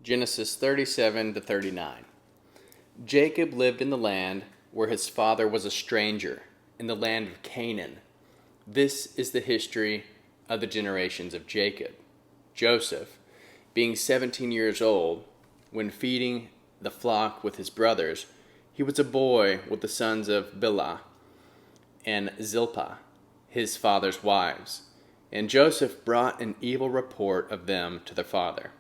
Genesis 37 to 39. Jacob lived in the land where his father was a stranger, in the land of Canaan. This is the history of the generations of Jacob. Joseph, being 17 years old, when feeding the flock with his brothers, he was a boy with the sons of Bilhah and Zilpah, his father's wives. And Joseph brought an evil report of them to their father.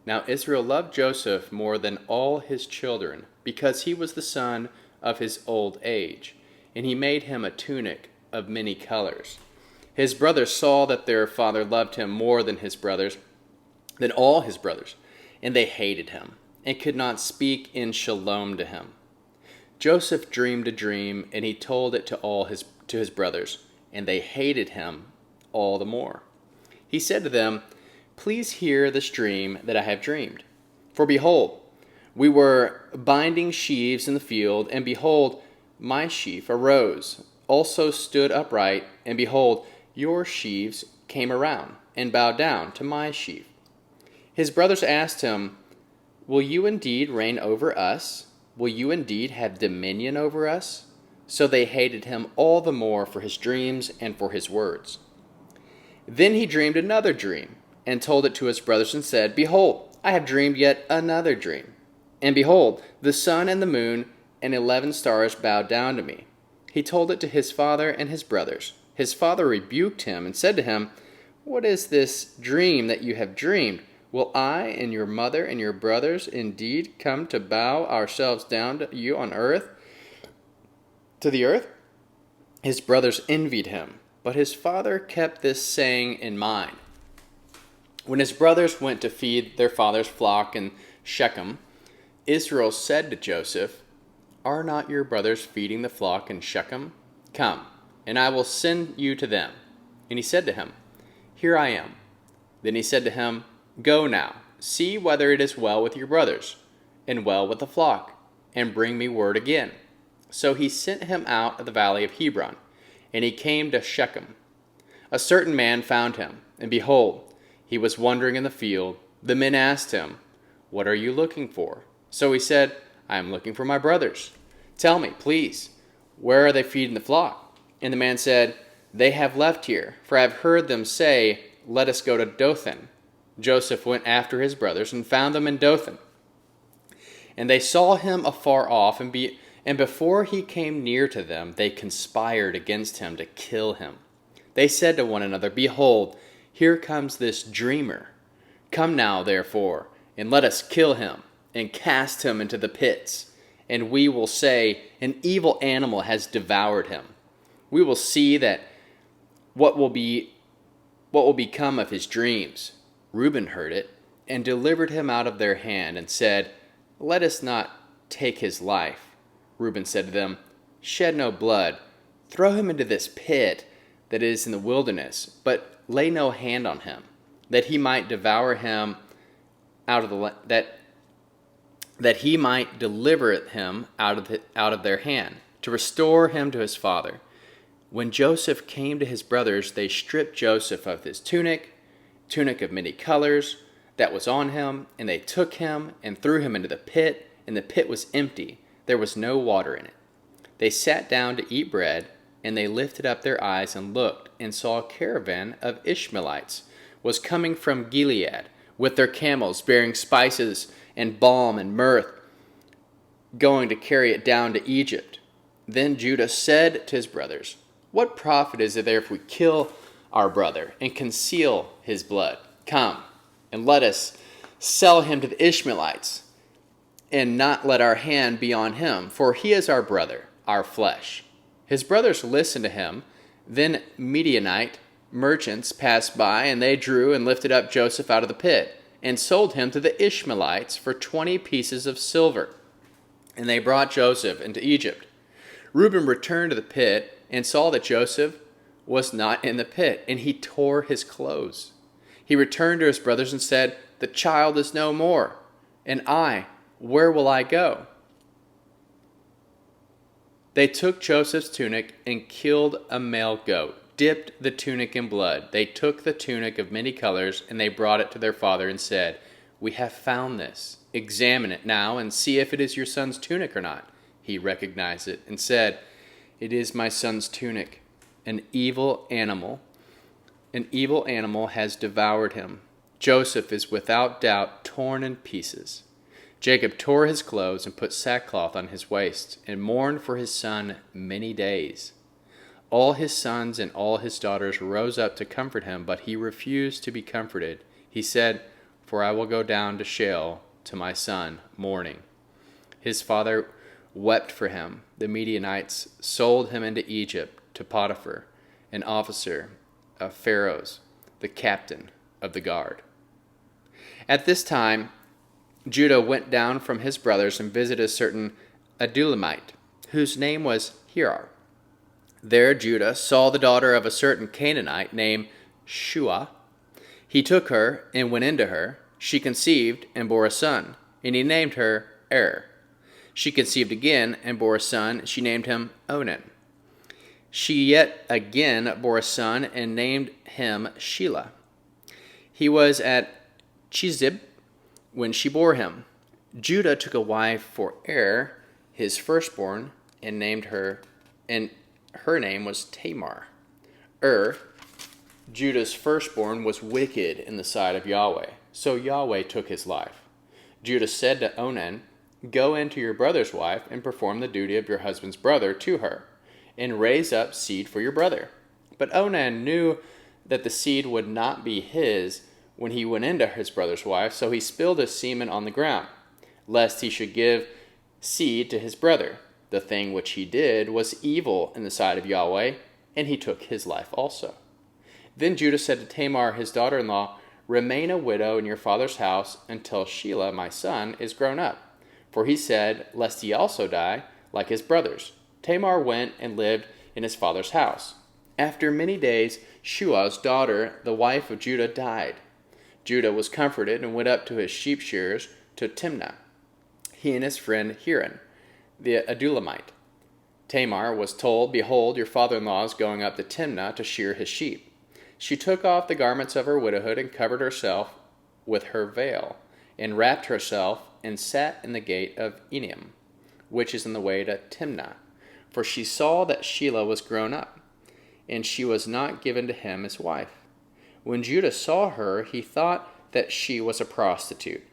Now Israel loved Joseph more than all his children, because he was the son of his old age, and he made him a tunic of many colors. His brothers saw that their father loved him more than all his brothers, and they hated him, and could not speak in shalom to him. Joseph dreamed a dream, and he told it to his brothers, and they hated him all the more. He said to them, "Please hear this dream that I have dreamed. For behold, we were binding sheaves in the field, and behold, my sheaf arose, also stood upright, and behold, your sheaves came around, and bowed down to my sheaf." His brothers asked him, "Will you indeed reign over us? Will you indeed have dominion over us?" So they hated him all the more for his dreams and for his words. Then he dreamed another dream, and told it to his brothers, and said, "Behold, I have dreamed yet another dream. And behold, the sun and the moon and 11 stars bowed down to me." He told it to his father and his brothers. His father rebuked him and said to him, "What is this dream that you have dreamed? Will I and your mother and your brothers indeed come to bow ourselves down to you on earth, to the earth?" His brothers envied him, but his father kept this saying in mind. When his brothers went to feed their father's flock in Shechem, Israel said to Joseph, "Are not your brothers feeding the flock in Shechem? Come, and I will send you to them." And he said to him, "Here I am." Then he said to him, "Go now, see whether it is well with your brothers, and well with the flock, and bring me word again." So he sent him out of the valley of Hebron, and he came to Shechem. A certain man found him, and behold, he was wandering in the field. The men asked him, "What are you looking for?" So he said, "I am looking for my brothers. Tell me, please, where are they feeding the flock?" And the man said, "They have left here, for I have heard them say, 'Let us go to Dothan.'" Joseph went after his brothers and found them in Dothan. And they saw him afar off, and before he came near to them, they conspired against him to kill him. They said to one another, "Behold, here comes this dreamer. Come now, therefore, and let us kill him, and cast him into the pits. And we will say, 'An evil animal has devoured him.' We will see that what will become of his dreams." Reuben heard it, and delivered him out of their hand, and said, "Let us not take his life." Reuben said to them, "Shed no blood. Throw him into this pit that is in the wilderness, but lay no hand on him, that he might devour him out of that he might deliver him out of their hand, to restore him to his father." When Joseph came to his brothers, they stripped Joseph of his tunic of many colors, that was on him, and they took him and threw him into the pit, and the pit was empty. There was no water in it. They sat down to eat bread, and they lifted up their eyes and looked, and saw a caravan of Ishmaelites was coming from Gilead, with their camels bearing spices and balm and myrrh, going to carry it down to Egypt. Then Judah said to his brothers, "What profit is there if we kill our brother and conceal his blood? Come, and let us sell him to the Ishmaelites, and not let our hand be on him, for he is our brother, our flesh." His brothers listened to him. Then Midianite merchants passed by, and they drew and lifted up Joseph out of the pit, and sold him to the Ishmaelites for 20 pieces of silver. And they brought Joseph into Egypt. Reuben returned to the pit, and saw that Joseph was not in the pit, and he tore his clothes. He returned to his brothers and said, "The child is no more, and where will I go?" They took Joseph's tunic and killed a male goat, dipped the tunic in blood. They took the tunic of many colors, and they brought it to their father and said, "We have found this. Examine it now and see if it is your son's tunic or not." He recognized it and said, "It is my son's tunic. An evil animal has devoured him. Joseph is without doubt torn in pieces." Jacob tore his clothes and put sackcloth on his waist and mourned for his son many days. All his sons and all his daughters rose up to comfort him, but he refused to be comforted. He said, "For I will go down to Sheol to my son, mourning." His father wept for him. The Midianites sold him into Egypt to Potiphar, an officer of Pharaoh's, the captain of the guard. At this time, Judah went down from his brothers and visited a certain Adullamite, whose name was Hirar. There Judah saw the daughter of a certain Canaanite named Shua. He took her and went into her. She conceived and bore a son, and he named her She conceived again and bore a son. She named him Onan. She yet again bore a son and named him Shelah. He was at Chizib when she bore him. Judah took a wife for his firstborn, and named her, and her name was Tamar. Judah's firstborn, was wicked in the sight of Yahweh, so Yahweh took his life. Judah said to Onan, "Go into your brother's wife and perform the duty of your husband's brother to her, and raise up seed for your brother." But Onan knew that the seed would not be his when he went into his brother's wife, so he spilled his semen on the ground, lest he should give seed to his brother. The thing which he did was evil in the sight of Yahweh, and he took his life also. Then Judah said to Tamar, his daughter-in-law, "Remain a widow in your father's house until Shelah, my son, is grown up." For he said, lest he also die, like his brothers. Tamar went and lived in his father's house. After many days, Shua's daughter, the wife of Judah, died. Judah was comforted and went up to his sheep shearers to Timnah, he and his friend Hiram, the Adullamite. Tamar was told, "Behold, your father-in-law is going up to Timnah to shear his sheep." She took off the garments of her widowhood and covered herself with her veil, and wrapped herself and sat in the gate of Enaim, which is in the way to Timnah. For she saw that Shelah was grown up, and she was not given to him as wife. When Judah saw her, he thought that she was a prostitute,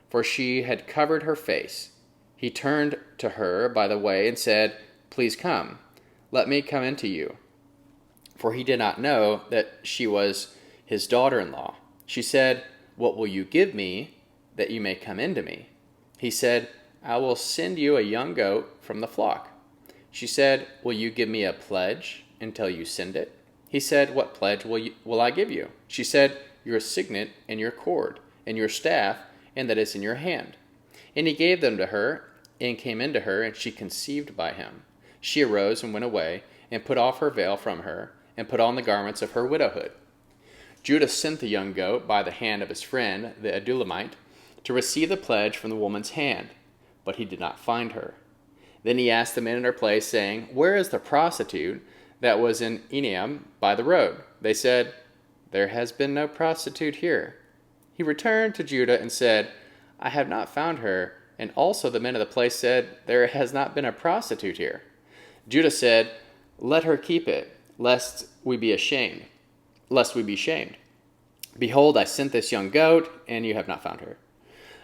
for she had covered her face. He turned to her by the way and said, "Please come, let me come into you." For he did not know that she was his daughter-in-law. She said, "What will you give me that you may come into me?" He said, "I will send you a young goat from the flock." She said, "Will you give me a pledge until you send it?" He said, "What pledge will I give you?" She said, "Your signet and your cord and your staff, and that is in your hand." And he gave them to her, and came into her, and she conceived by him. She arose and went away, and put off her veil from her, and put on the garments of her widowhood. Judah sent the young goat by the hand of his friend, the Adullamite, to receive the pledge from the woman's hand, but he did not find her. Then he asked the men in her place, saying, "Where is the prostitute that was in Enaim by the road?" They said, "There has been no prostitute here." He returned to Judah and said, "I have not found her." And also the men of the place said, "There has not been a prostitute here." Judah said, "Let her keep it, lest we be shamed. Behold, I sent this young goat, and you have not found her."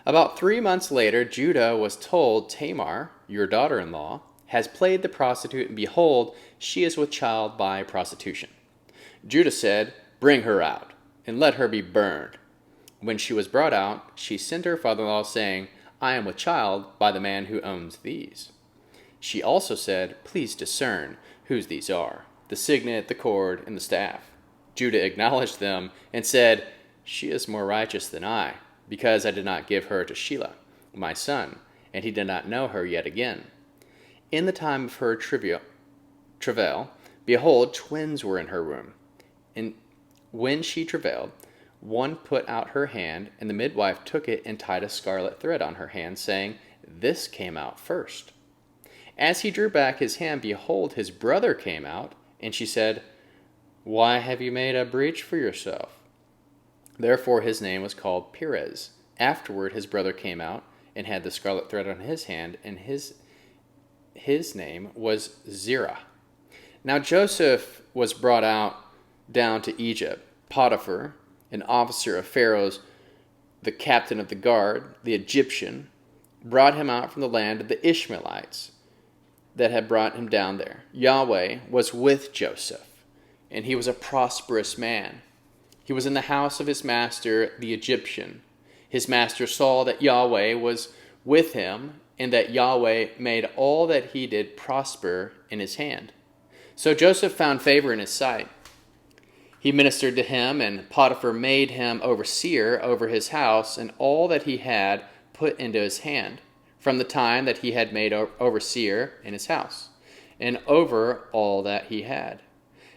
About 3 months later, Judah was told, "Tamar, your daughter-in-law, has played the prostitute, and behold, she is with child by prostitution." Judah said, "Bring her out, and let her be burned." When she was brought out, she sent her father-in-law, saying, "I am with child by the man who owns these." She also said, "Please discern whose these are, the signet, the cord, and the staff." Judah acknowledged them and said, "She is more righteous than I, because I did not give her to Shelah, my son, and he did not know her yet again." In the time of her travail, behold, twins were in her womb. And when she travailed, one put out her hand, and the midwife took it and tied a scarlet thread on her hand, saying, "This came out first." As he drew back his hand, behold, his brother came out, and she said, "Why have you made a breach for yourself?" Therefore his name was called Perez, Afterward, his brother came out and had the scarlet thread on his hand, and his name was Zerah. Now Joseph was brought out down to Egypt. Potiphar, an officer of Pharaoh's, the captain of the guard, the Egyptian, brought him out from the land of the Ishmaelites that had brought him down there. Yahweh was with Joseph, and he was a prosperous man. He was in the house of his master, the Egyptian. His master saw that Yahweh was with him, and that Yahweh made all that he did prosper in his hand. So Joseph found favor in his sight. He ministered to him, and Potiphar made him overseer over his house, and all that he had put into his hand, from the time that he had made overseer in his house, and over all that he had.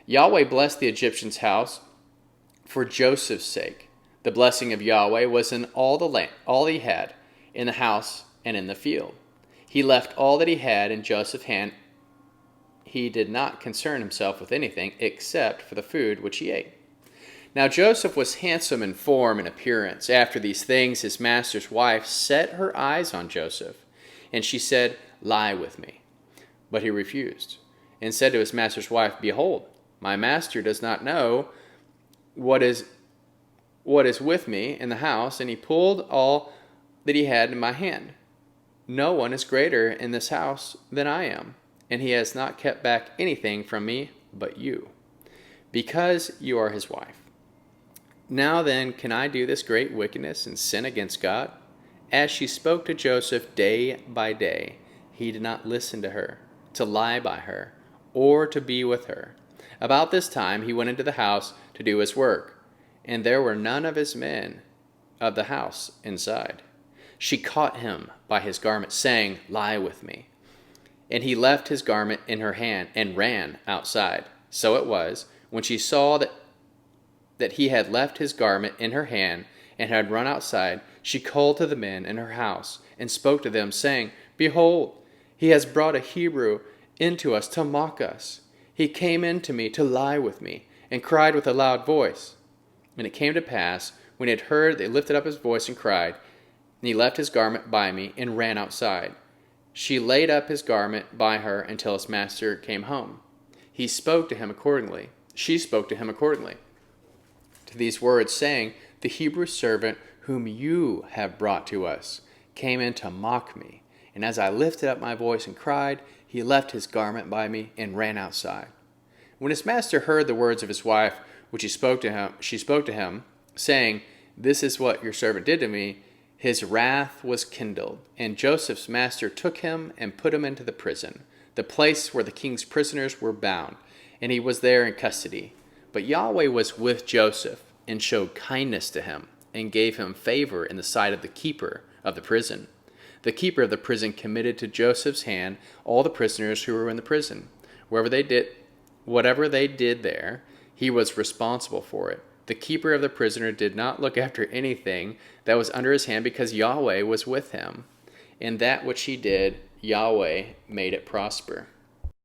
Yahweh blessed the Egyptian's house for Joseph's sake. The blessing of Yahweh was in all the land, all he had, in the house and in the field. He left all that he had in Joseph's hand. He did not concern himself with anything except for the food which he ate. Now Joseph was handsome in form and appearance. After these things, his master's wife set her eyes on Joseph, and she said, "Lie with me." But he refused, and said to his master's wife, "Behold, my master does not know what is with me in the house," and he pulled all that he had in my hand. "No one is greater in this house than I am, and he has not kept back anything from me but you, because you are his wife. Now then, can I do this great wickedness and sin against God?" As she spoke to Joseph day by day, he did not listen to her, to lie by her, or to be with her. About this time he went into the house to do his work, and there were none of his men of the house inside. She caught him by his garment, saying, "Lie with me." And he left his garment in her hand and ran outside. So it was, when she saw that he had left his garment in her hand and had run outside, she called to the men in her house and spoke to them, saying, "Behold, he has brought a Hebrew into us to mock us. He came in to me to lie with me, and cried with a loud voice." And it came to pass, when he had heard, they lifted up his voice and cried, and he left his garment by me and ran outside. She laid up his garment by her until his master came home. She spoke to him accordingly to these words, saying, "The Hebrew servant whom you have brought to us came in to mock me. And as I lifted up my voice and cried, he left his garment by me and ran outside." When his master heard the words of his wife, which she spoke to him, saying, "This is what your servant did to me," his wrath was kindled. And Joseph's master took him and put him into the prison, the place where the king's prisoners were bound, and he was there in custody. But Yahweh was with Joseph, and showed kindness to him, and gave him favor in the sight of the keeper of the prison. The keeper of the prison committed to Joseph's hand all the prisoners who were in the prison. Whatever they did there, he was responsible for it. The keeper of the prisoner did not look after anything that was under his hand, because Yahweh was with him. In that which he did, Yahweh made it prosper.